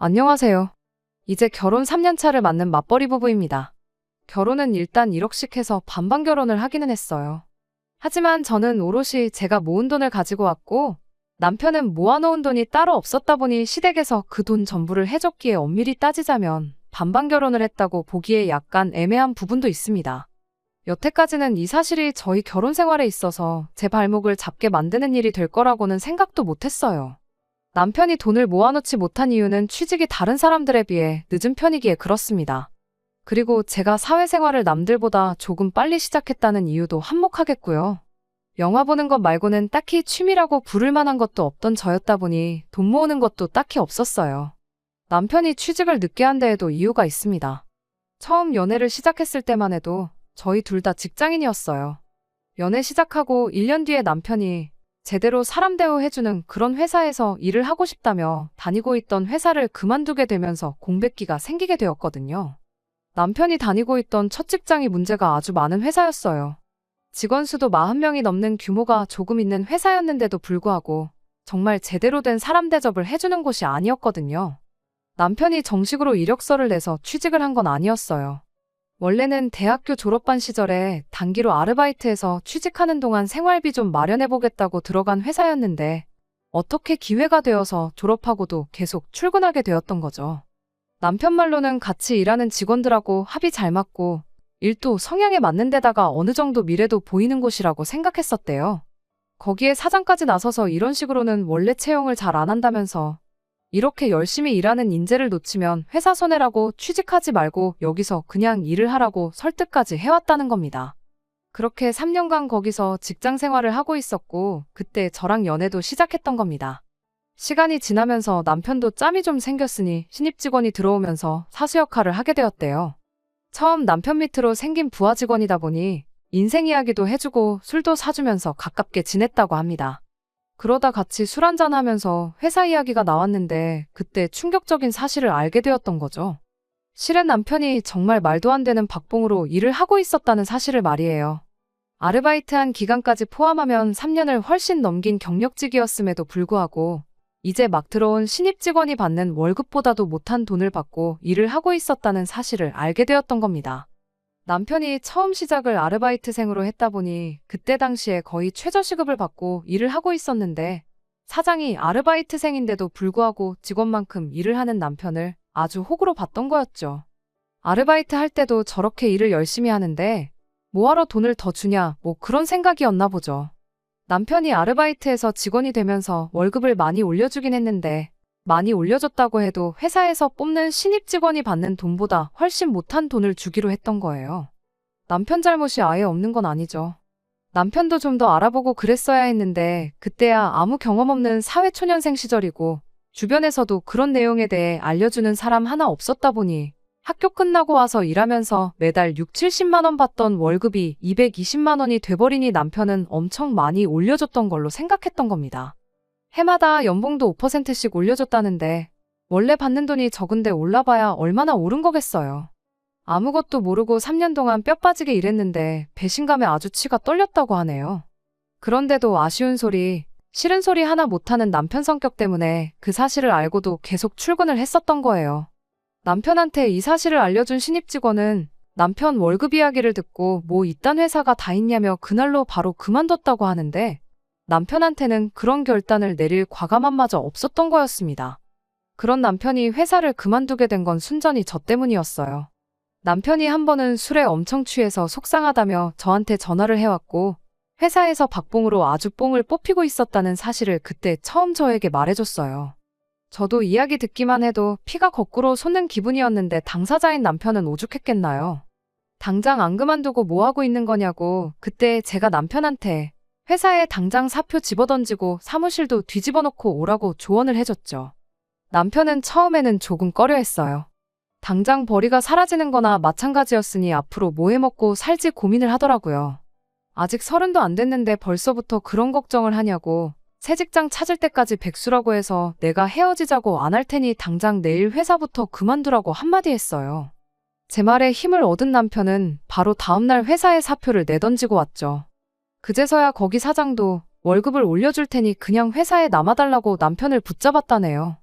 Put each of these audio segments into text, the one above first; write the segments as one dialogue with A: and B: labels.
A: 안녕하세요. 이제 결혼 3년 차를 맞는 맞벌이 부부입니다. 결혼은 일단 1억씩 해서 반반 결혼을 하기는 했어요. 하지만 저는 오롯이 제가 모은 돈을 가지고 왔고, 남편은 모아놓은 돈이 따로 없었다 보니 시댁에서 그 돈 전부를 해줬기에 엄밀히 따지자면 반반 결혼을 했다고 보기에 약간 애매한 부분도 있습니다. 여태까지는 이 사실이 저희 결혼 생활에 있어서 제 발목을 잡게 만드는 일이 될 거라고는 생각도 못했어요. 남편이 돈을 모아놓지 못한 이유는 취직이 다른 사람들에 비해 늦은 편이기에 그렇습니다. 그리고 제가 사회생활을 남들보다 조금 빨리 시작했다는 이유도 한몫하겠고요. 영화 보는 것 말고는 딱히 취미라고 부를 만한 것도 없던 저였다 보니 돈 모으는 것도 딱히 없었어요. 남편이 취직을 늦게 한 데에도 이유가 있습니다. 처음 연애를 시작했을 때만 해도 저희 둘 다 직장인이었어요. 연애 시작하고 1년 뒤에 남편이 제대로 사람 대우해주는 그런 회사에서 일을 하고 싶다며 다니고 있던 회사를 그만두게 되면서 공백기가 생기게 되었거든요. 남편이 다니고 있던 첫 직장이 문제가 아주 많은 회사였어요. 직원 수도 40명이 넘는 규모가 조금 있는 회사였는데도 불구하고 정말 제대로 된 사람 대접을 해주는 곳이 아니었거든요. 남편이 정식으로 이력서를 내서 취직을 한 건 아니었어요. 원래는 대학교 졸업반 시절에 단기로 아르바이트해서 취직하는 동안 생활비 좀 마련해보겠다고 들어간 회사였는데 어떻게 기회가 되어서 졸업하고도 계속 출근하게 되었던 거죠. 남편 말로는 같이 일하는 직원들하고 합이 잘 맞고 일도 성향에 맞는 데다가 어느 정도 미래도 보이는 곳이라고 생각했었대요. 거기에 사장까지 나서서 이런 식으로는 원래 채용을 잘 안 한다면서 이렇게 열심히 일하는 인재를 놓치면 회사 손해라고 취직하지 말고 여기서 그냥 일을 하라고 설득까지 해왔다는 겁니다. 그렇게 3년간 거기서 직장 생활을 하고 있었고 그때 저랑 연애도 시작했던 겁니다. 시간이 지나면서 남편도 짬이 좀 생겼으니 신입 직원이 들어오면서 사수 역할을 하게 되었대요. 처음 남편 밑으로 생긴 부하 직원이다 보니 인생 이야기도 해주고 술도 사주면서 가깝게 지냈다고 합니다. 그러다 같이 술 한잔하면서 회사 이야기가 나왔는데 그때 충격적인 사실을 알게 되었던 거죠. 실은 남편이 정말 말도 안 되는 박봉으로 일을 하고 있었다는 사실을 말이에요. 아르바이트한 기간까지 포함하면 3년을 훨씬 넘긴 경력직이었음에도 불구하고 이제 막 들어온 신입 직원이 받는 월급보다도 못한 돈을 받고 일을 하고 있었다는 사실을 알게 되었던 겁니다. 남편이 처음 시작을 아르바이트생으로 했다 보니 그때 당시에 거의 최저시급을 받고 일을 하고 있었는데 사장이 아르바이트생인데도 불구하고 직원만큼 일을 하는 남편을 아주 호구로 봤던 거였죠. 아르바이트 할 때도 저렇게 일을 열심히 하는데 뭐하러 돈을 더 주냐 뭐 그런 생각이었나 보죠. 남편이 아르바이트에서 직원이 되면서 월급을 많이 올려주긴 했는데 많이 올려줬다고 해도 회사에서 뽑는 신입 직원이 받는 돈보다 훨씬 못한 돈을 주기로 했던 거예요. 남편 잘못이 아예 없는 건 아니죠. 남편도 좀 더 알아보고 그랬어야 했는데 그때야 아무 경험 없는 사회초년생 시절이고 주변에서도 그런 내용에 대해 알려주는 사람 하나 없었다 보니 학교 끝나고 와서 일하면서 매달 6, 70만 원 받던 월급이 220만 원이 돼버리니 남편은 엄청 많이 올려줬던 걸로 생각했던 겁니다. 해마다 연봉도 5%씩 올려줬다는데 원래 받는 돈이 적은데 올라봐야 얼마나 오른 거겠어요. 아무것도 모르고 3년 동안 뼈 빠지게 일했는데 배신감에 아주 치가 떨렸다고 하네요. 그런데도 아쉬운 소리, 싫은 소리 하나 못하는 남편 성격 때문에 그 사실을 알고도 계속 출근을 했었던 거예요. 남편한테 이 사실을 알려준 신입 직원은 남편 월급 이야기를 듣고 뭐 이딴 회사가 다 있냐며 그날로 바로 그만뒀다고 하는데 남편한테는 그런 결단을 내릴 과감함마저 없었던 거였습니다. 그런 남편이 회사를 그만두게 된 건 순전히 저 때문이었어요. 남편이 한 번은 술에 엄청 취해서 속상하다며 저한테 전화를 해왔고 회사에서 박봉으로 아주 뽕을 뽑히고 있었다는 사실을 그때 처음 저에게 말해줬어요. 저도 이야기 듣기만 해도 피가 거꾸로 솟는 기분이었는데 당사자인 남편은 오죽했겠나요. 당장 안 그만두고 뭐하고 있는 거냐고 그때 제가 남편한테 회사에 당장 사표 집어던지고 사무실도 뒤집어 놓고 오라고 조언을 해줬죠. 남편은 처음에는 조금 꺼려했어요. 당장 벌이가 사라지는 거나 마찬가지였으니 앞으로 뭐 해먹고 살지 고민을 하더라고요. 아직 30도 안 됐는데 벌써부터 그런 걱정을 하냐고 새 직장 찾을 때까지 백수라고 해서 내가 헤어지자고 안 할 테니 당장 내일 회사부터 그만두라고 한마디 했어요. 제 말에 힘을 얻은 남편은 바로 다음날 회사에 사표를 내던지고 왔죠. 그제서야 거기 사장도 월급을 올려줄 테니 그냥 회사에 남아달라고 남편을 붙잡았다네요.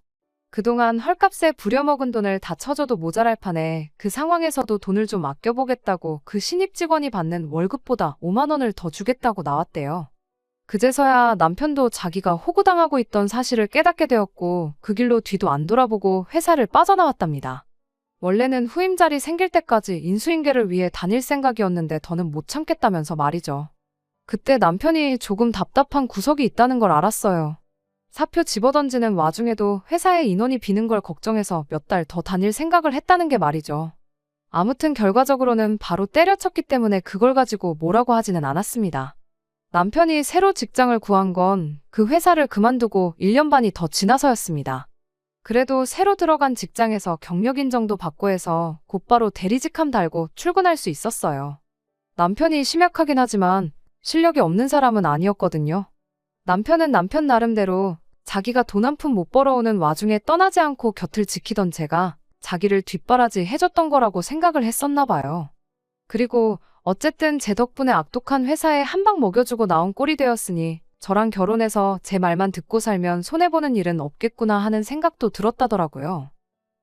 A: 그동안 헐값에 부려먹은 돈을 다 쳐줘도 모자랄 판에 그 상황에서도 돈을 좀 아껴보겠다고 그 신입 직원이 받는 월급보다 5만 원을 더 주겠다고 나왔대요. 그제서야 남편도 자기가 호구당하고 있던 사실을 깨닫게 되었고 그 길로 뒤도 안 돌아보고 회사를 빠져나왔답니다. 원래는 후임 자리 생길 때까지 인수인계를 위해 다닐 생각이었는데 더는 못 참겠다면서 말이죠. 그때 남편이 조금 답답한 구석이 있다는 걸 알았어요. 사표 집어던지는 와중에도 회사에 인원이 비는 걸 걱정해서 몇 달 더 다닐 생각을 했다는 게 말이죠. 아무튼 결과적으로는 바로 때려쳤기 때문에 그걸 가지고 뭐라고 하지는 않았습니다. 남편이 새로 직장을 구한 건 그 회사를 그만두고 1년 반이 더 지나서였습니다. 그래도 새로 들어간 직장에서 경력 인정도 받고 해서 곧바로 대리직함 달고 출근할 수 있었어요. 남편이 심약하긴 하지만 실력이 없는 사람은 아니었거든요. 남편은 남편 나름대로 자기가 돈 한 푼 못 벌어오는 와중에 떠나지 않고 곁을 지키던 제가 자기를 뒷바라지 해줬던 거라고 생각을 했었나 봐요. 그리고 어쨌든 제 덕분에 악독한 회사에 한 방 먹여주고 나온 꼴이 되었으니 저랑 결혼해서 제 말만 듣고 살면 손해보는 일은 없겠구나 하는 생각도 들었다더라고요.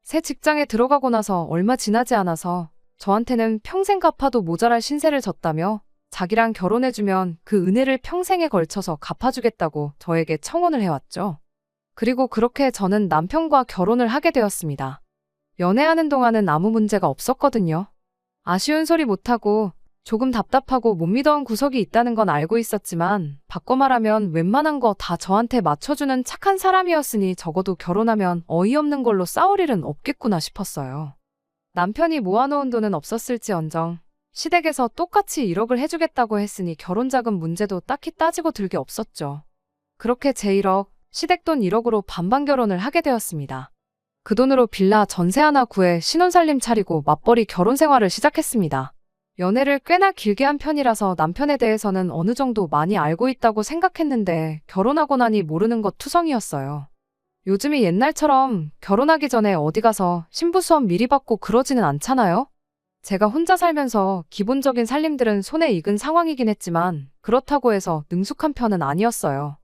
A: 새 직장에 들어가고 나서 얼마 지나지 않아서 저한테는 평생 갚아도 모자랄 신세를 졌다며 자기랑 결혼해주면 그 은혜를 평생에 걸쳐서 갚아주겠다고 저에게 청혼을 해왔죠. 그리고 그렇게 저는 남편과 결혼을 하게 되었습니다. 연애하는 동안은 아무 문제가 없었거든요. 아쉬운 소리 못하고 조금 답답하고 못 믿어온 구석이 있다는 건 알고 있었지만 바꿔 말하면 웬만한 거 다 저한테 맞춰주는 착한 사람이었으니 적어도 결혼하면 어이없는 걸로 싸울 일은 없겠구나 싶었어요. 남편이 모아놓은 돈은 없었을지언정 시댁에서 똑같이 1억을 해주겠다고 했으니 결혼자금 문제도 딱히 따지고 들 게 없었죠. 그렇게 제 1억, 시댁 돈 1억으로 반반 결혼을 하게 되었습니다. 그 돈으로 빌라 전세 하나 구해 신혼살림 차리고 맞벌이 결혼 생활을 시작했습니다. 연애를 꽤나 길게 한 편이라서 남편에 대해서는 어느 정도 많이 알고 있다고 생각했는데 결혼하고 나니 모르는 것 투성이었어요. 요즘이 옛날처럼 결혼하기 전에 어디 가서 신부 수업 미리 받고 그러지는 않잖아요? 제가 혼자 살면서 기본적인 살림들은 손에 익은 상황이긴 했지만 그렇다고 해서 능숙한 편은 아니었어요.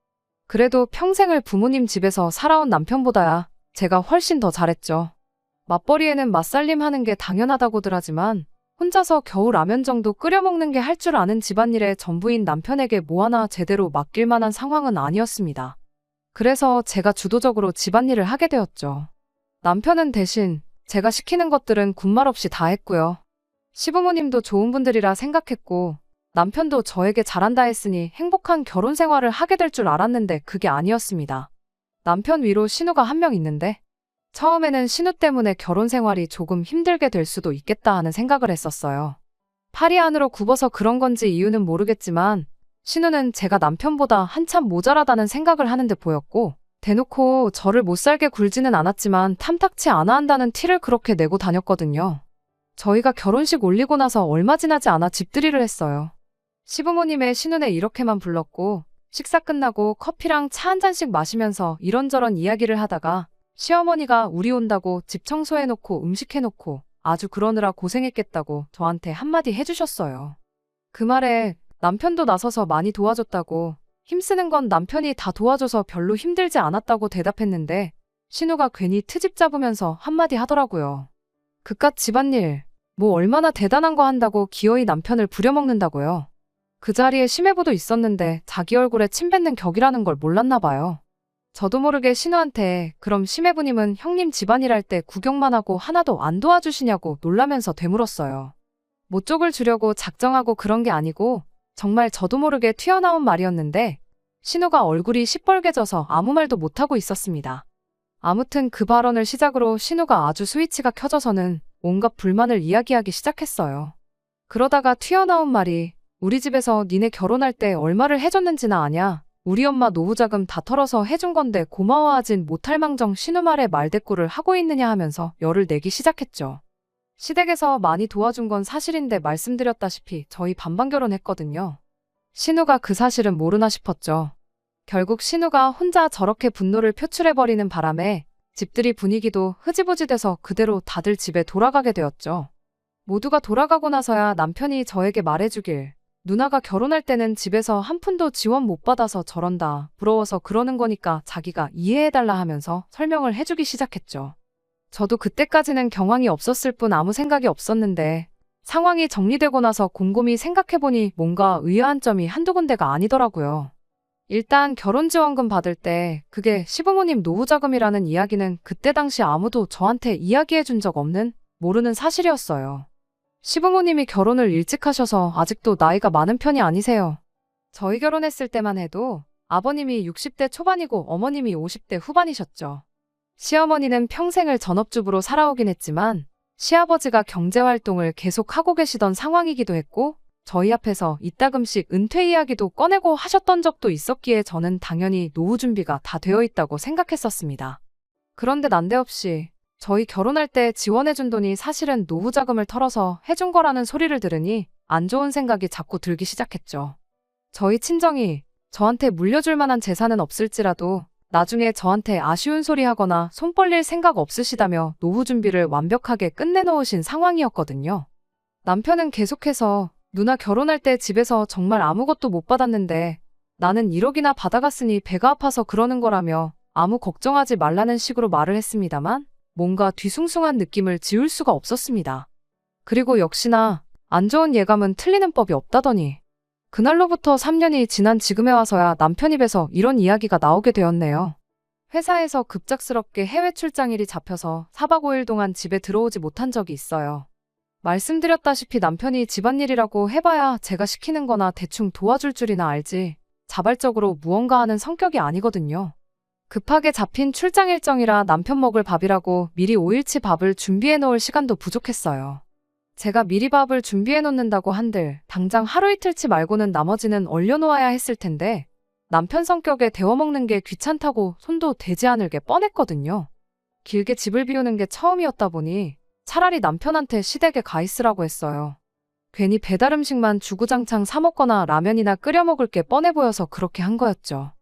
A: 그래도 평생을 부모님 집에서 살아온 남편보다야 제가 훨씬 더 잘했죠. 맞벌이에는 맞살림 하는 게 당연하다고들 하지만 혼자서 겨우 라면 정도 끓여 먹는 게 할 줄 아는 집안일에 전부인 남편에게 뭐 하나 제대로 맡길 만한 상황은 아니었습니다. 그래서 제가 주도적으로 집안일을 하게 되었죠. 남편은 대신 제가 시키는 것들은 군말 없이 다 했고요. 시부모님도 좋은 분들이라 생각했고 남편도 저에게 잘한다 했으니 행복한 결혼 생활을 하게 될 줄 알았는데 그게 아니었습니다. 남편 위로 신우가 한 명 있는데 처음에는 신우 때문에 결혼 생활이 조금 힘들게 될 수도 있겠다 하는 생각을 했었어요. 팔이 안으로 굽어서 그런 건지 이유는 모르겠지만 신우는 제가 남편보다 한참 모자라다는 생각을 하는 듯 보였고 대놓고 저를 못살게 굴지는 않았지만 탐탁치 않아 한다는 티를 그렇게 내고 다녔거든요. 저희가 결혼식 올리고 나서 얼마 지나지 않아 집들이를 했어요. 시부모님의 신우네 이렇게만 불렀고 식사 끝나고 커피랑 차 한 잔씩 마시면서 이런저런 이야기를 하다가 시어머니가 우리 온다고 집 청소해놓고 음식해놓고 아주 그러느라 고생했겠다고 저한테 한마디 해주셨어요. 그 말에 남편도 나서서 많이 도와줬다고 힘쓰는 건 남편이 다 도와줘서 별로 힘들지 않았다고 대답했는데 신우가 괜히 트집 잡으면서 한마디 하더라고요. 그깟 집안일 뭐 얼마나 대단한 거 한다고 기어이 남편을 부려먹는다고요. 그 자리에 심해부도 있었는데 자기 얼굴에 침 뱉는 격이라는 걸 몰랐나 봐요. 저도 모르게 신우한테 그럼 심해부님은 형님 집안일 할 때 구경만 하고 하나도 안 도와주시냐고 놀라면서 되물었어요. 모쪽을 주려고 작정하고 그런 게 아니고 정말 저도 모르게 튀어나온 말이었는데 신우가 얼굴이 시뻘개져서 아무 말도 못하고 있었습니다. 아무튼 그 발언을 시작으로 신우가 아주 스위치가 켜져서는 온갖 불만을 이야기하기 시작했어요. 그러다가 튀어나온 말이 우리 집에서 니네 결혼할 때 얼마를 해줬는지나 아냐? 우리 엄마 노후자금 다 털어서 해준 건데 고마워하진 못할 망정 신우 말에 말대꾸를 하고 있느냐 하면서 열을 내기 시작했죠. 시댁에서 많이 도와준 건 사실인데 말씀드렸다시피 저희 반반 결혼했거든요. 신우가 그 사실은 모르나 싶었죠. 결국 신우가 혼자 저렇게 분노를 표출해버리는 바람에 집들이 분위기도 흐지부지 돼서 그대로 다들 집에 돌아가게 되었죠. 모두가 돌아가고 나서야 남편이 저에게 말해주길 누나가 결혼할 때는 집에서 한 푼도 지원 못 받아서 저런다, 부러워서 그러는 거니까 자기가 이해해달라 하면서 설명을 해주기 시작했죠. 저도 그때까지는 경황이 없었을 뿐 아무 생각이 없었는데 상황이 정리되고 나서 곰곰이 생각해보니 뭔가 의아한 점이 한두 군데가 아니더라고요. 일단 결혼지원금 받을 때 그게 시부모님 노후자금이라는 이야기는 그때 당시 아무도 저한테 이야기해준 적 없는, 모르는 사실이었어요. 시부모님이 결혼을 일찍 하셔서 아직도 나이가 많은 편이 아니세요. 저희 결혼했을 때만 해도 아버님이 60대 초반이고 어머님이 50대 후반이셨죠. 시어머니는 평생을 전업주부로 살아오긴 했지만 시아버지가 경제활동을 계속 하고 계시던 상황이기도 했고 저희 앞에서 이따금씩 은퇴 이야기도 꺼내고 하셨던 적도 있었기에 저는 당연히 노후 준비가 다 되어 있다고 생각했었습니다. 그런데 난데없이 저희 결혼할 때 지원해준 돈이 사실은 노후 자금을 털어서 해준 거라는 소리를 들으니 안 좋은 생각이 자꾸 들기 시작했죠. 저희 친정이 저한테 물려줄 만한 재산은 없을지라도 나중에 저한테 아쉬운 소리 하거나 손 벌릴 생각 없으시다며 노후 준비를 완벽하게 끝내놓으신 상황이었거든요. 남편은 계속해서 누나 결혼할 때 집에서 정말 아무것도 못 받았는데 나는 1억이나 받아갔으니 배가 아파서 그러는 거라며 아무 걱정하지 말라는 식으로 말을 했습니다만 뭔가 뒤숭숭한 느낌을 지울 수가 없었습니다. 그리고 역시나 안 좋은 예감은 틀리는 법이 없다더니 그날로부터 3년이 지난 지금에 와서야 남편 입에서 이런 이야기가 나오게 되었네요. 회사에서 급작스럽게 해외 출장일이 잡혀서 4박 5일 동안 집에 들어오지 못한 적이 있어요. 말씀드렸다시피 남편이 집안일이라고 해봐야 제가 시키는 거나 대충 도와줄 줄이나 알지 자발적으로 무언가 하는 성격이 아니거든요. 급하게 잡힌 출장 일정이라 남편 먹을 밥이라고 미리 5일치 밥을 준비해 놓을 시간도 부족했어요. 제가 미리 밥을 준비해 놓는다고 한들 당장 하루 이틀치 말고는 나머지는 얼려놓아야 했을 텐데 남편 성격에 데워 먹는 게 귀찮다고 손도 대지 않을 게 뻔했거든요. 길게 집을 비우는 게 처음이었다 보니 차라리 남편한테 시댁에 가 있으라고 했어요. 괜히 배달 음식만 주구장창 사 먹거나 라면이나 끓여 먹을 게 뻔해 보여서 그렇게 한 거였죠.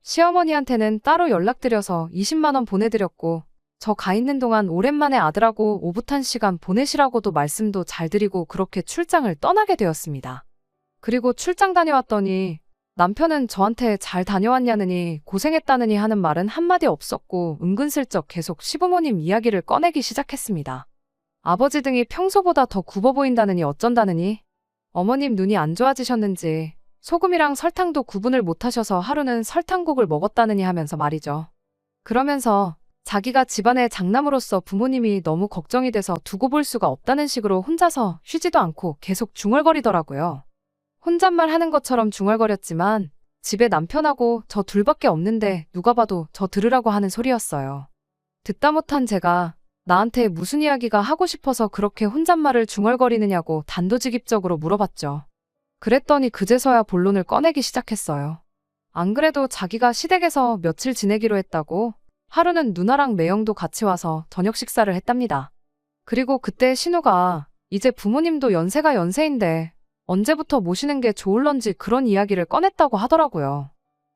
A: 시어머니한테는 따로 연락드려서 20만 원 보내드렸고 저 가 있는 동안 오랜만에 아들하고 오붓한 시간 보내시라고도 말씀도 잘 드리고 그렇게 출장을 떠나게 되었습니다. 그리고 출장 다녀왔더니 남편은 저한테 잘 다녀왔냐느니 고생했다느니 하는 말은 한마디 없었고 은근슬쩍 계속 시부모님 이야기를 꺼내기 시작했습니다. 아버지 등이 평소보다 더 굽어 보인다느니 어쩐다느니 어머님 눈이 안 좋아지셨는지 소금이랑 설탕도 구분을 못하셔서 하루는 설탕국을 먹었다느니 하면서 말이죠. 그러면서 자기가 집안의 장남으로서 부모님이 너무 걱정이 돼서 두고 볼 수가 없다는 식으로 혼자서 쉬지도 않고 계속 중얼거리더라고요. 혼잣말 하는 것처럼 중얼거렸지만 집에 남편하고 저 둘밖에 없는데 누가 봐도 저 들으라고 하는 소리였어요. 듣다 못한 제가 나한테 무슨 이야기가 하고 싶어서 그렇게 혼잣말을 중얼거리느냐고 단도직입적으로 물어봤죠. 그랬더니 그제서야 본론을 꺼내기 시작했어요. 안 그래도 자기가 시댁에서 며칠 지내기로 했다고 하루는 누나랑 매형도 같이 와서 저녁 식사를 했답니다. 그리고 그때 신우가 이제 부모님도 연세가 연세인데 언제부터 모시는 게 좋을런지 그런 이야기를 꺼냈다고 하더라고요.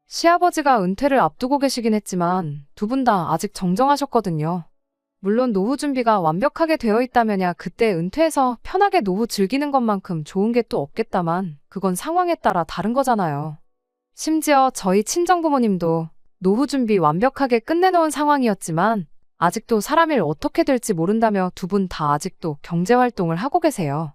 A: 시아버지가 은퇴를 앞두고 계시긴 했지만 두 분 다 아직 정정하셨거든요. 물론 노후 준비가 완벽하게 되어 있다면야 그때 은퇴해서 편하게 노후 즐기는 것만큼 좋은 게 또 없겠다만 그건 상황에 따라 다른 거잖아요. 심지어 저희 친정부모님도 노후 준비 완벽하게 끝내놓은 상황이었지만 아직도 사람 일 어떻게 될지 모른다며 두 분 다 아직도 경제활동을 하고 계세요.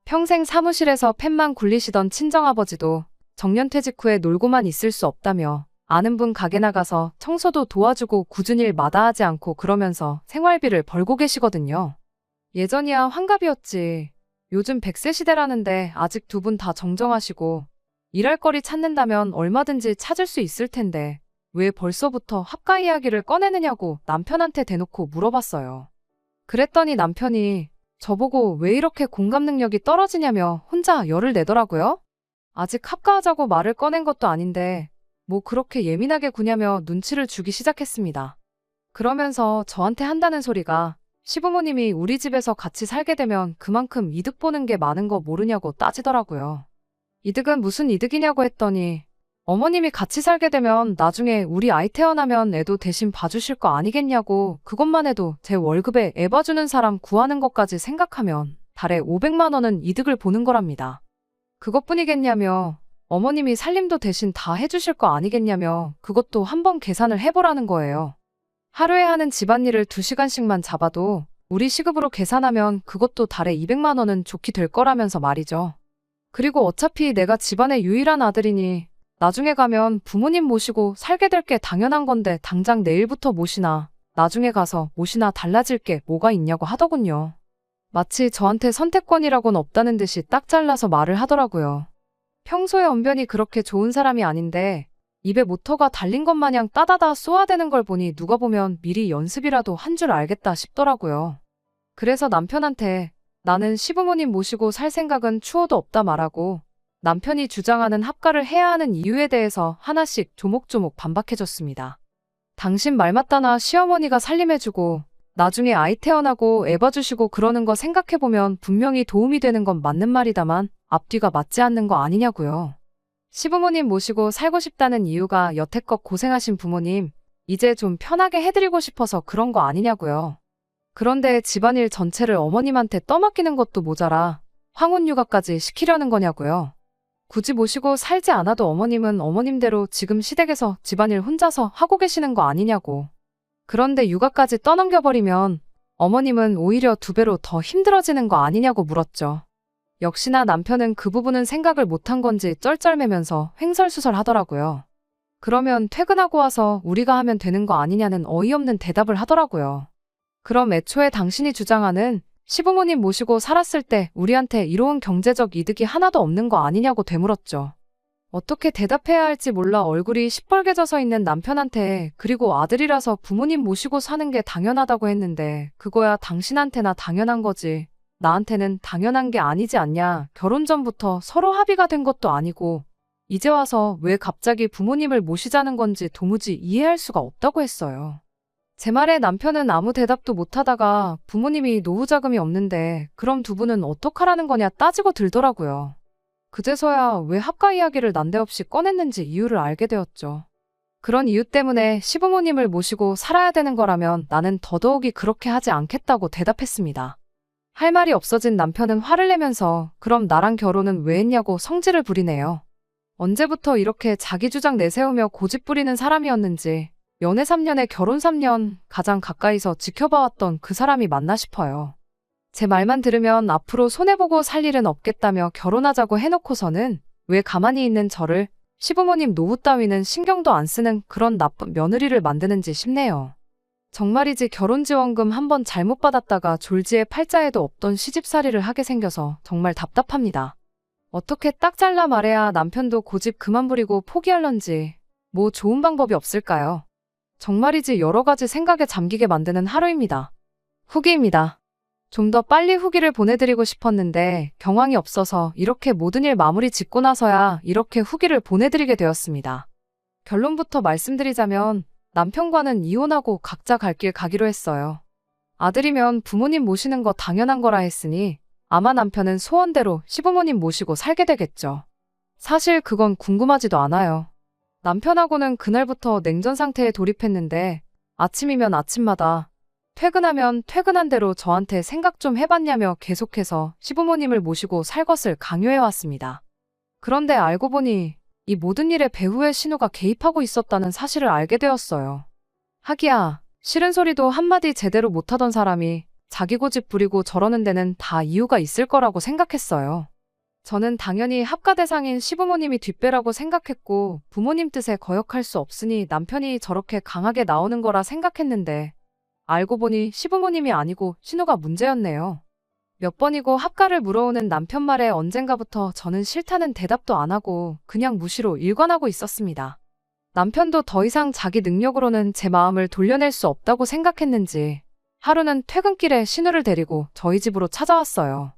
A: 평생 사무실에서 펜만 굴리시던 친정아버지도 정년퇴직 후에 놀고만 있을 수 없다며 아는 분 가게 나가서 청소도 도와주고 굳은 일 마다하지 않고 그러면서 생활비를 벌고 계시거든요. 예전이야 환갑이었지. 요즘 100세 시대라는데 아직 두 분 다 정정하시고 일할 거리 찾는다면 얼마든지 찾을 수 있을 텐데 왜 벌써부터 합가 이야기를 꺼내느냐고 남편한테 대놓고 물어봤어요. 그랬더니 남편이 저보고 왜 이렇게 공감 능력이 떨어지냐며 혼자 열을 내더라고요. 아직 합가하자고 말을 꺼낸 것도 아닌데 뭐 그렇게 예민하게 구냐며 눈치를 주기 시작했습니다. 그러면서 저한테 한다는 소리가 시부모님이 우리 집에서 같이 살게 되면 그만큼 이득 보는 게 많은 거 모르냐고 따지더라고요. 이득은 무슨 이득이냐고 했더니 어머님이 같이 살게 되면 나중에 우리 아이 태어나면 애도 대신 봐주실 거 아니겠냐고 그것만 해도 제 월급에 애 봐주는 사람 구하는 것까지 생각하면 달에 500만 원은 이득을 보는 거랍니다. 그것뿐이겠냐며 어머님이 살림도 대신 다 해주실 거 아니겠냐며 그것도 한번 계산을 해보라는 거예요. 하루에 하는 집안일을 2시간씩만 잡아도 우리 시급으로 계산하면 그것도 달에 200만 원은 좋게 될 거라면서 말이죠. 그리고 어차피 내가 집안의 유일한 아들이니 나중에 가면 부모님 모시고 살게 될 게 당연한 건데 당장 내일부터 모시나 나중에 가서 모시나 달라질 게 뭐가 있냐고 하더군요. 마치 저한테 선택권이라고는 없다는 듯이 딱 잘라서 말을 하더라고요. 평소에 언변이 그렇게 좋은 사람이 아닌데 입에 모터가 달린 것 마냥 따다다 쏘아대는 걸 보니 누가 보면 미리 연습이라도 한 줄 알겠다 싶더라고요. 그래서 남편한테 나는 시부모님 모시고 살 생각은 추호도 없다 말하고 남편이 주장하는 합가를 해야 하는 이유에 대해서 하나씩 조목조목 반박해줬습니다. 당신 말 맞다나 시어머니가 살림해주고 나중에 아이 태어나고 애 봐주시고 그러는 거 생각해보면 분명히 도움이 되는 건 맞는 말이다만 앞뒤가 맞지 않는 거 아니냐고요. 시부모님 모시고 살고 싶다는 이유가 여태껏 고생하신 부모님 이제 좀 편하게 해드리고 싶어서 그런 거 아니냐고요. 그런데 집안일 전체를 어머님한테 떠맡기는 것도 모자라 황혼육아까지 시키려는 거냐고요. 굳이 모시고 살지 않아도 어머님은 어머님대로 지금 시댁에서 집안일 혼자서 하고 계시는 거 아니냐고. 그런데 육아까지 떠넘겨버리면 어머님은 오히려 2배로 더 힘들어지는 거 아니냐고 물었죠. 역시나 남편은 그 부분은 생각을 못한 건지 쩔쩔매면서 횡설수설 하더라고요. 그러면 퇴근하고 와서 우리가 하면 되는 거 아니냐는 어이없는 대답을 하더라고요. 그럼 애초에 당신이 주장하는 시부모님 모시고 살았을 때 우리한테 이로운 경제적 이득이 하나도 없는 거 아니냐고 되물었죠. 어떻게 대답해야 할지 몰라 얼굴이 시뻘개져서 있는 남편한테 그리고 아들이라서 부모님 모시고 사는 게 당연하다고 했는데 그거야 당신한테나 당연한 거지. 나한테는 당연한 게 아니지 않냐. 결혼 전부터 서로 합의가 된 것도 아니고 이제 와서 왜 갑자기 부모님을 모시자는 건지 도무지 이해할 수가 없다고 했어요. 제 말에 남편은 아무 대답도 못하다가 부모님이 노후 자금이 없는데 그럼 두 분은 어떡하라는 거냐 따지고 들더라고요. 그제서야 왜 합가 이야기를 난데없이 꺼냈는지 이유를 알게 되었죠. 그런 이유 때문에 시부모님을 모시고 살아야 되는 거라면 나는 더더욱이 그렇게 하지 않겠다고 대답했습니다. 할 말이 없어진 남편은 화를 내면서 그럼 나랑 결혼은 왜 했냐고 성질을 부리네요. 언제부터 이렇게 자기 주장 내세우며 고집 부리는 사람이었는지 연애 3년에 결혼 3년 가장 가까이서 지켜봐왔던 그 사람이 맞나 싶어요. 제 말만 들으면 앞으로 손해보고 살 일은 없겠다며 결혼하자고 해놓고서는 왜 가만히 있는 저를 시부모님 노후 따위는 신경도 안 쓰는 그런 나쁜 며느리를 만드는지 싶네요. 정말이지 결혼지원금 한번 잘못 받았다가 졸지에 팔자에도 없던 시집살이를 하게 생겨서 정말 답답합니다. 어떻게 딱 잘라 말해야 남편도 고집 그만 부리고 포기할런지 뭐 좋은 방법이 없을까요? 정말이지 여러 가지 생각에 잠기게 만드는 하루입니다. 후기입니다. 좀 더 빨리 후기를 보내드리고 싶었는데 경황이 없어서 이렇게 모든 일 마무리 짓고 나서야 이렇게 후기를 보내드리게 되었습니다. 결론부터 말씀드리자면 남편과는 이혼하고 각자 갈 길 가기로 했어요. 아들이면 부모님 모시는 거 당연한 거라 했으니 아마 남편은 소원대로 시부모님 모시고 살게 되겠죠. 사실 그건 궁금하지도 않아요. 남편하고는 그날부터 냉전 상태에 돌입했는데 아침이면 아침마다 퇴근하면 퇴근한 대로 저한테 생각 좀 해봤냐며 계속해서 시부모님을 모시고 살 것을 강요해왔습니다. 그런데 알고 보니 이 모든 일에 배우의 신우가 개입하고 있었다는 사실을 알게 되었어요. 하기야 싫은 소리도 한마디 제대로 못하던 사람이 자기 고집 부리고 저러는 데는 다 이유가 있을 거라고 생각했어요. 저는 당연히 합가 대상인 시부모님이 뒷배라고 생각했고 부모님 뜻에 거역할 수 없으니 남편이 저렇게 강하게 나오는 거라 생각했는데 알고 보니 시부모님이 아니고 신우가 문제였네요. 몇 번이고 합가를 물어오는 남편 말에 언젠가부터 저는 싫다는 대답도 안 하고 그냥 무시로 일관하고 있었습니다. 남편도 더 이상 자기 능력으로는 제 마음을 돌려낼 수 없다고 생각했는지 하루는 퇴근길에 신우를 데리고 저희 집으로 찾아왔어요.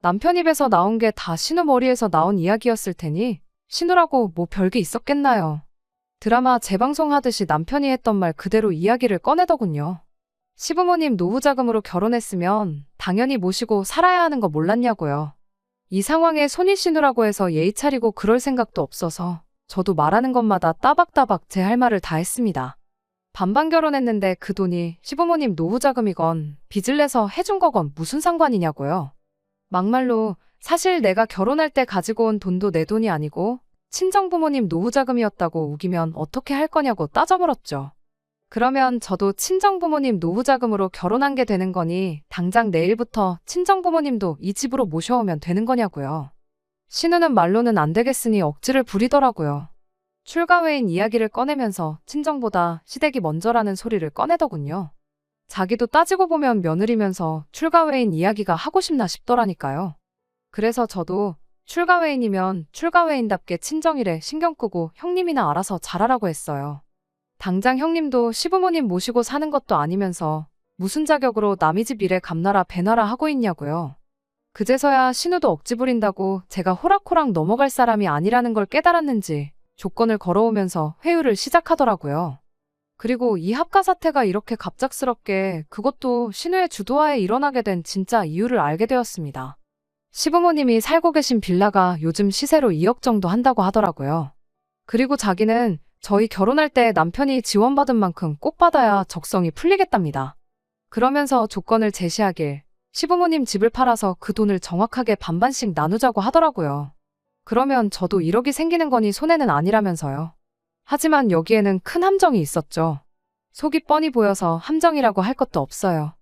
A: 남편 입에서 나온 게 다 신우 머리에서 나온 이야기였을 테니 신우라고 뭐 별게 있었겠나요. 드라마 재방송하듯이 남편이 했던 말 그대로 이야기를 꺼내더군요. 시부모님 노후 자금으로 결혼했으면 당연히 모시고 살아야 하는 거 몰랐냐고요. 이 상황에 손이 신우라고 해서 예의 차리고 그럴 생각도 없어서 저도 말하는 것마다 따박따박 제 할 말을 다 했습니다. 반반 결혼했는데 그 돈이 시부모님 노후 자금이건 빚을 내서 해준 거건 무슨 상관이냐고요. 막말로 사실 내가 결혼할 때 가지고 온 돈도 내 돈이 아니고 친정부모님 노후자금이었다고 우기면 어떻게 할 거냐고 따져물었죠. 그러면 저도 친정부모님 노후자금으로 결혼한 게 되는 거니 당장 내일부터 친정부모님도 이 집으로 모셔오면 되는 거냐고요. 신우는 말로는 안 되겠으니 억지를 부리더라고요. 출가 외인 이야기를 꺼내면서 친정보다 시댁이 먼저라는 소리를 꺼내더군요. 자기도 따지고 보면 며느리면서 출가 외인 이야기가 하고 싶나 싶더라니까요. 그래서 저도 출가 외인이면 출가 외인답게 친정일에 신경 끄고 형님이나 알아서 잘하라고 했어요. 당장 형님도 시부모님 모시고 사는 것도 아니면서 무슨 자격으로 남의 집 일에 감나라 배나라 하고 있냐고요. 그제서야 신우도 억지 부린다고 제가 호락호락 넘어갈 사람이 아니라는 걸 깨달았는지 조건을 걸어오면서 회유를 시작하더라고요. 그리고 이 합가 사태가 이렇게 갑작스럽게 그것도 신우의 주도하에 일어나게 된 진짜 이유를 알게 되었습니다. 시부모님이 살고 계신 빌라가 요즘 시세로 2억 정도 한다고 하더라고요. 그리고 자기는 저희 결혼할 때 남편이 지원받은 만큼 꼭 받아야 적성이 풀리겠답니다. 그러면서 조건을 제시하길 시부모님 집을 팔아서 그 돈을 정확하게 반반씩 나누자고 하더라고요. 그러면 저도 1억이 생기는 거니 손해는 아니라면서요. 하지만 여기에는 큰 함정이 있었죠. 속이 뻔히 보여서 함정이라고 할 것도 없어요.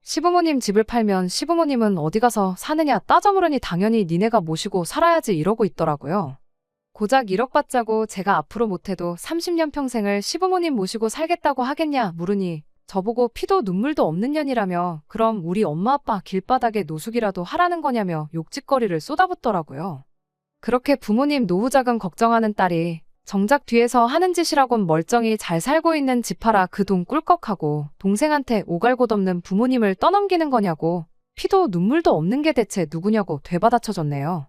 A: 시부모님 집을 팔면 시부모님은 어디 가서 사느냐 따져물으니 당연히 니네가 모시고 살아야지 이러고 있더라고요. 고작 1억 받자고 제가 앞으로 못해도 30년 평생을 시부모님 모시고 살겠다고 하겠냐 물으니 저보고 피도 눈물도 없는 년이라며 그럼 우리 엄마 아빠 길바닥에 노숙이라도 하라는 거냐며 욕짓거리를 쏟아붓더라고요. 그렇게 부모님 노후자금 걱정하는 딸이 정작 뒤에서 하는 짓이라곤 멀쩡히 잘 살고 있는 집 팔아 그 돈 꿀꺽하고 동생한테 오갈곳없는 부모님을 떠넘기는 거냐고 피도 눈물도 없는 게 대체 누구냐고 되받아쳐줬네요.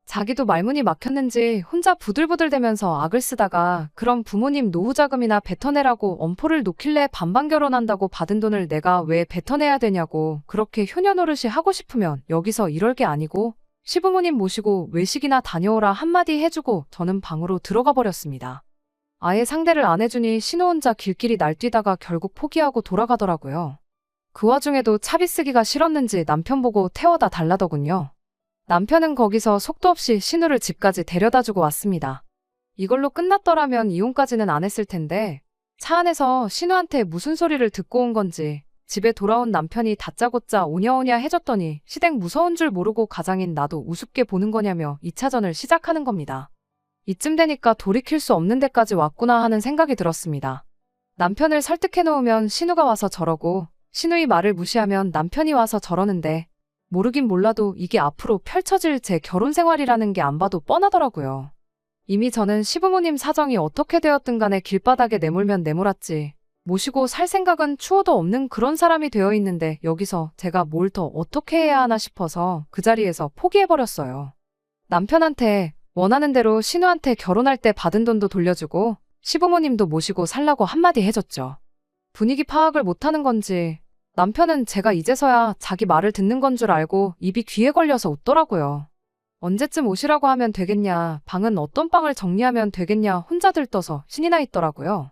A: 자기도 말문이 막혔는지 혼자 부들부들대면서 악을 쓰다가 그럼 부모님 노후자금이나 뱉어내라고 엄포를 놓길래 반반 결혼한다고 받은 돈을 내가 왜 뱉어내야 되냐고 그렇게 효녀 노릇이 하고 싶으면 여기서 이럴 게 아니고 시부모님 모시고 외식이나 다녀오라 한마디 해주고 저는 방으로 들어가 버렸습니다. 아예 상대를 안 해주니 신우 혼자 길길이 날뛰다가 결국 포기하고 돌아가더라고요. 그 와중에도 차비 쓰기가 싫었는지 남편 보고 태워다 달라더군요. 남편은 거기서 속도 없이 신우를 집까지 데려다주고 왔습니다. 이걸로 끝났더라면 이혼까지는 안 했을 텐데 차 안에서 신우한테 무슨 소리를 듣고 온 건지 집에 돌아온 남편이 다짜고짜 오냐오냐 해줬더니 시댁 무서운 줄 모르고 가장인 나도 우습게 보는 거냐며 2차전을 시작하는 겁니다. 이쯤 되니까 돌이킬 수 없는 데까지 왔구나 하는 생각이 들었습니다. 남편을 설득해놓으면 신우가 와서 저러고 신우의 말을 무시하면 남편이 와서 저러는데 모르긴 몰라도 이게 앞으로 펼쳐질 제 결혼 생활이라는 게 안 봐도 뻔하더라고요. 이미 저는 시부모님 사정이 어떻게 되었든 간에 길바닥에 내몰면 내몰았지. 모시고 살 생각은 추호도 없는 그런 사람이 되어 있는데 여기서 제가 뭘 더 어떻게 해야 하나 싶어서 그 자리에서 포기해버렸어요. 남편한테 원하는 대로 신우한테 결혼할 때 받은 돈도 돌려주고 시부모님도 모시고 살라고 한마디 해줬죠. 분위기 파악을 못하는 건지 남편은 제가 이제서야 자기 말을 듣는 건 줄 알고 입이 귀에 걸려서 웃더라고요. 언제쯤 오시라고 하면 되겠냐, 방은 어떤 방을 정리하면 되겠냐 혼자 들떠서 신이 나 있더라고요.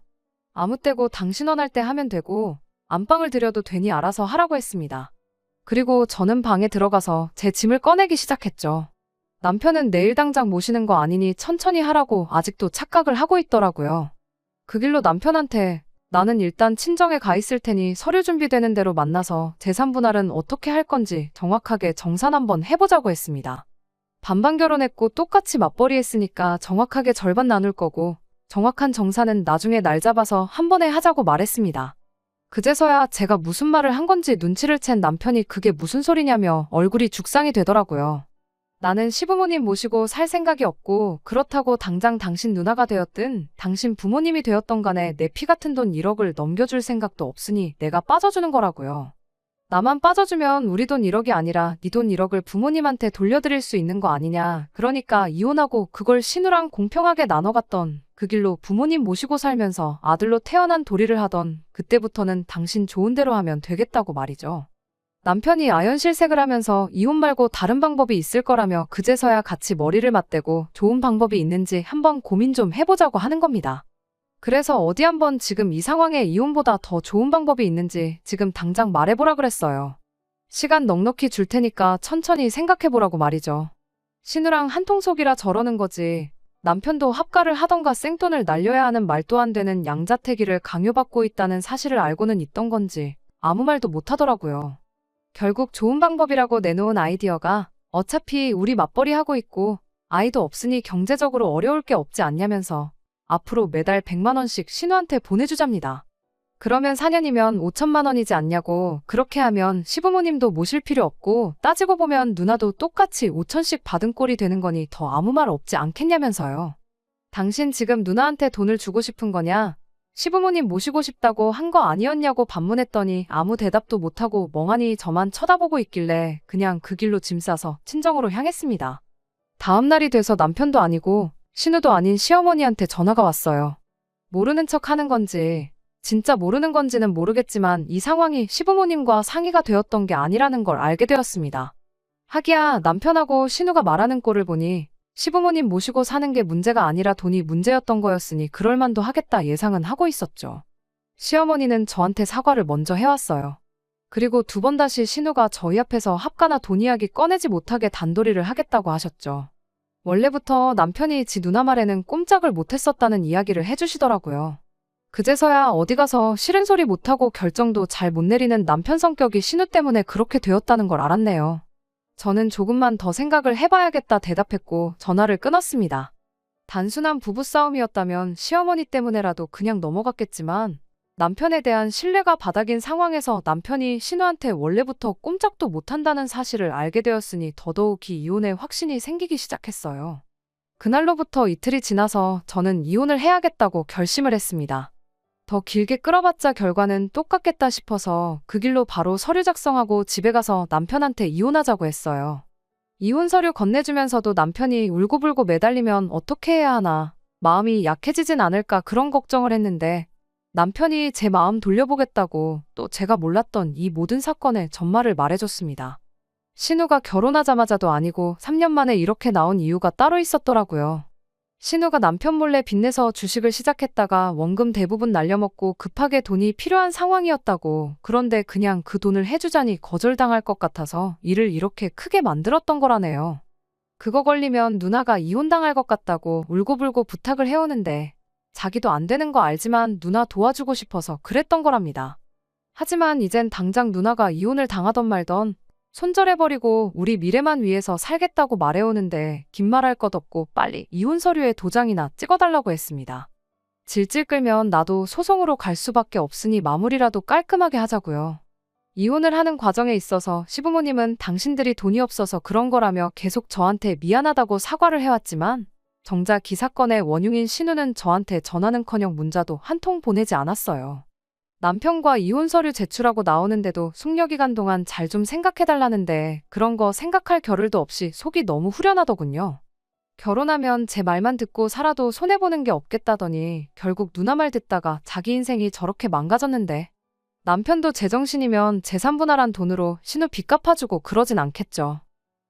A: 아무 때고 당신 원할 때 하면 되고 안방을 들여도 되니 알아서 하라고 했습니다. 그리고 저는 방에 들어가서 제 짐을 꺼내기 시작했죠. 남편은 내일 당장 모시는 거 아니니 천천히 하라고 아직도 착각을 하고 있더라고요. 그 길로 남편한테 나는 일단 친정에 가 있을 테니 서류 준비되는 대로 만나서 재산 분할은 어떻게 할 건지 정확하게 정산 한번 해보자고 했습니다. 반반 결혼했고 똑같이 맞벌이 했으니까 정확하게 절반 나눌 거고 정확한 정산은 나중에 날 잡아서 한 번에 하자고 말했습니다. 그제서야 제가 무슨 말을 한 건지 눈치를 챈 남편이 그게 무슨 소리냐며 얼굴이 죽상이 되더라고요. 나는 시부모님 모시고 살 생각이 없고 그렇다고 당장 당신 누나가 되었든 당신 부모님이 되었던 간에 내 피 같은 돈 1억을 넘겨줄 생각도 없으니 내가 빠져주는 거라고요. 나만 빠져주면 우리 돈 1억이 아니라 네 돈 1억을 부모님한테 돌려드릴 수 있는 거 아니냐. 그러니까 이혼하고 그걸 신우랑 공평하게 나눠갔던 그 길로 부모님 모시고 살면서 아들로 태어난 도리를 하던 그때부터는 당신 좋은 대로 하면 되겠다고 말이죠. 남편이 아연실색을 하면서 이혼 말고 다른 방법이 있을 거라며 그제서야 같이 머리를 맞대고 좋은 방법이 있는지 한번 고민 좀 해보자고 하는 겁니다. 그래서 어디 한번 지금 이 상황에 이혼보다 더 좋은 방법이 있는지 지금 당장 말해보라 그랬어요. 시간 넉넉히 줄 테니까 천천히 생각해보라고 말이죠. 신우랑 한통속이라 저러는 거지. 남편도 합가를 하던가 생돈을 날려야 하는 말도 안 되는 양자택일을 강요받고 있다는 사실을 알고는 있던 건지 아무 말도 못 하더라고요. 결국 좋은 방법이라고 내놓은 아이디어가 어차피 우리 맞벌이 하고 있고 아이도 없으니 경제적으로 어려울 게 없지 않냐면서 앞으로 매달 100만 원씩 신우한테 보내주잡니다. 그러면 4년이면 5천만 원이지 않냐고. 그렇게 하면 시부모님도 모실 필요 없고 따지고 보면 누나도 똑같이 5천씩 받은 꼴이 되는 거니 더 아무 말 없지 않겠냐면서요. 당신 지금 누나한테 돈을 주고 싶은 거냐? 시부모님 모시고 싶다고 한 거 아니었냐고 반문했더니 아무 대답도 못하고 멍하니 저만 쳐다보고 있길래 그냥 그 길로 짐 싸서 친정으로 향했습니다. 다음 날이 돼서 남편도 아니고 신우도 아닌 시어머니한테 전화가 왔어요. 모르는 척 하는 건지 진짜 모르는 건지는 모르겠지만 이 상황이 시부모님과 상의가 되었던 게 아니라는 걸 알게 되었습니다. 하기야 남편하고 신우가 말하는 꼴을 보니 시부모님 모시고 사는 게 문제가 아니라 돈이 문제였던 거였으니 그럴만도 하겠다 예상은 하고 있었죠. 시어머니는 저한테 사과를 먼저 해왔어요. 그리고 두 번 다시 신우가 저희 앞에서 합가나 돈 이야기 꺼내지 못하게 단도리를 하겠다고 하셨죠. 원래부터 남편이 지 누나 말에는 꼼짝을 못했었다는 이야기를 해주시더라고요. 그제서야 어디 가서 싫은 소리 못하고 결정도 잘 못 내리는 남편 성격이 신우 때문에 그렇게 되었다는 걸 알았네요. 저는 조금만 더 생각을 해봐야겠다 대답했고 전화를 끊었습니다. 단순한 부부싸움이었다면 시어머니 때문에라도 그냥 넘어갔겠지만 남편에 대한 신뢰가 바닥인 상황에서 남편이 신우한테 원래부터 꼼짝도 못한다는 사실을 알게 되었으니 더더욱이 이혼의 확신이 생기기 시작했어요. 그날로부터 이틀이 지나서 저는 이혼을 해야겠다고 결심을 했습니다. 더 길게 끌어봤자 결과는 똑같겠다 싶어서 그 길로 바로 서류 작성하고 집에 가서 남편한테 이혼하자고 했어요. 이혼 서류 건네주면서도 남편이 울고불고 매달리면 어떻게 해야 하나, 마음이 약해지진 않을까 그런 걱정을 했는데 남편이 제 마음 돌려보겠다고 또 제가 몰랐던 이 모든 사건의 전말을 말해줬습니다. 신우가 결혼하자마자도 아니고 3년 만에 이렇게 나온 이유가 따로 있었더라고요. 신우가 남편 몰래 빚내서 주식을 시작했다가 원금 대부분 날려먹고 급하게 돈이 필요한 상황이었다고. 그런데 그냥 그 돈을 해주자니 거절당할 것 같아서 일을 이렇게 크게 만들었던 거라네요. 그거 걸리면 누나가 이혼당할 것 같다고 울고불고 부탁을 해오는데 자기도 안 되는 거 알지만 누나 도와주고 싶어서 그랬던 거랍니다. 하지만 이젠 당장 누나가 이혼을 당하던 말던 손절해버리고 우리 미래만 위해서 살겠다고 말해오는데 긴 말할 것 없고 빨리 이혼 서류에 도장이나 찍어달라고 했습니다. 질질 끌면 나도 소송으로 갈 수밖에 없으니 마무리라도 깔끔하게 하자고요. 이혼을 하는 과정에 있어서 시부모님은 당신들이 돈이 없어서 그런 거라며 계속 저한테 미안하다고 사과를 해왔지만 정작 이 사건의 원흉인 신우는 저한테 전화는커녕 문자도 한 통 보내지 않았어요. 남편과 이혼 서류 제출하고 나오는데도 숙려기간 동안 잘 좀 생각해달라는데 그런 거 생각할 겨를도 없이 속이 너무 후련하더군요. 결혼하면 제 말만 듣고 살아도 손해보는 게 없겠다더니 결국 누나 말 듣다가 자기 인생이 저렇게 망가졌는데 남편도 제정신이면 재산분할한 돈으로 신우 빚 갚아주고 그러진 않겠죠.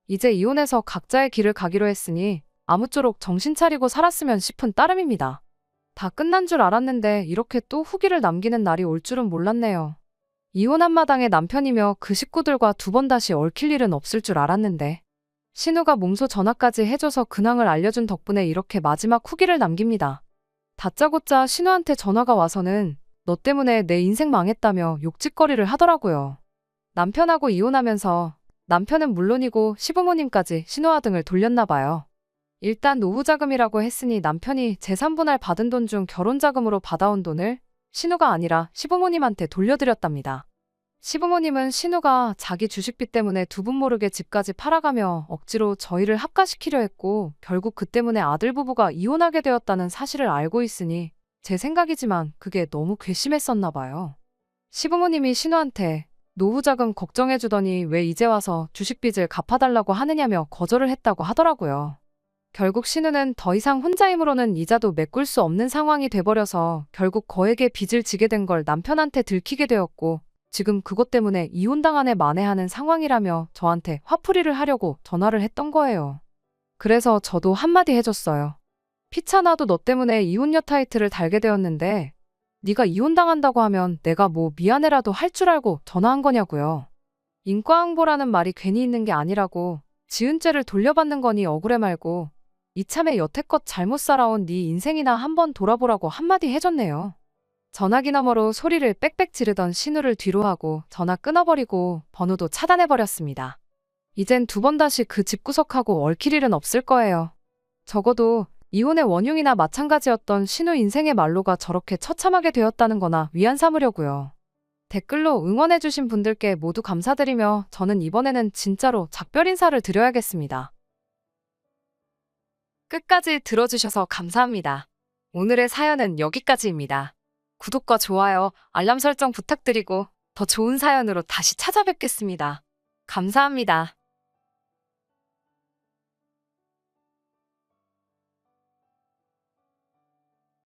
A: 이제 이혼해서 각자의 길을 가기로 했으니 아무쪼록 정신 차리고 살았으면 싶은 따름입니다. 다 끝난 줄 알았는데 이렇게 또 후기를 남기는 날이 올 줄은 몰랐네요. 이혼한 마당에 남편이며 그 식구들과 두 번 다시 얽힐 일은 없을 줄 알았는데 신우가 몸소 전화까지 해줘서 근황을 알려준 덕분에 이렇게 마지막 후기를 남깁니다. 다짜고짜 신우한테 전화가 와서는 너 때문에 내 인생 망했다며 욕짓거리를 하더라고요. 남편하고 이혼하면서 남편은 물론이고 시부모님까지 신우아 등을 돌렸나 봐요. 일단 노후자금이라고 했으니 남편이 재산분할 받은 돈 중 결혼자금으로 받아온 돈을 신우가 아니라 시부모님한테 돌려드렸답니다. 시부모님은 신우가 자기 주식빚 때문에 두 분 모르게 집까지 팔아가며 억지로 저희를 합가시키려 했고 결국 그 때문에 아들 부부가 이혼하게 되었다는 사실을 알고 있으니 제 생각이지만 그게 너무 괘씸했었나 봐요. 시부모님이 신우한테 노후자금 걱정해주더니 왜 이제 와서 주식빚을 갚아달라고 하느냐며 거절을 했다고 하더라고요. 결국 신우는 더 이상 혼자 힘으로는 이자도 메꿀 수 없는 상황이 돼버려서 결국 거액의 빚을 지게 된 걸 남편한테 들키게 되었고 지금 그것 때문에 이혼당한 애 만회하는 상황이라며 저한테 화풀이를 하려고 전화를 했던 거예요. 그래서 저도 한마디 해줬어요. 피차나도 너 때문에 이혼녀 타이틀을 달게 되었는데 네가 이혼당한다고 하면 내가 뭐 미안해라도 할 줄 알고 전화한 거냐고요. 인과응보라는 말이 괜히 있는 게 아니라고 지은 죄를 돌려받는 거니 억울해 말고 이참에 여태껏 잘못 살아온 네 인생이나 한번 돌아보라고 한마디 해줬네요. 전화기 너머로 소리를 빽빽 지르던 신우를 뒤로 하고 전화 끊어버리고 번호도 차단해버렸습니다. 이젠 두 번 다시 그 집구석하고 얽힐 일은 없을 거예요. 적어도 이혼의 원흉이나 마찬가지였던 신우 인생의 말로가 저렇게 처참하게 되었다는 거나 위안 삼으려고요. 댓글로 응원해주신 분들께 모두 감사드리며 저는 이번에는 진짜로 작별 인사를 드려야겠습니다. 끝까지 들어주셔서 감사합니다. 오늘의 사연은 여기까지입니다. 구독과 좋아요, 알람 설정 부탁드리고 더 좋은 사연으로 다시 찾아뵙겠습니다. 감사합니다.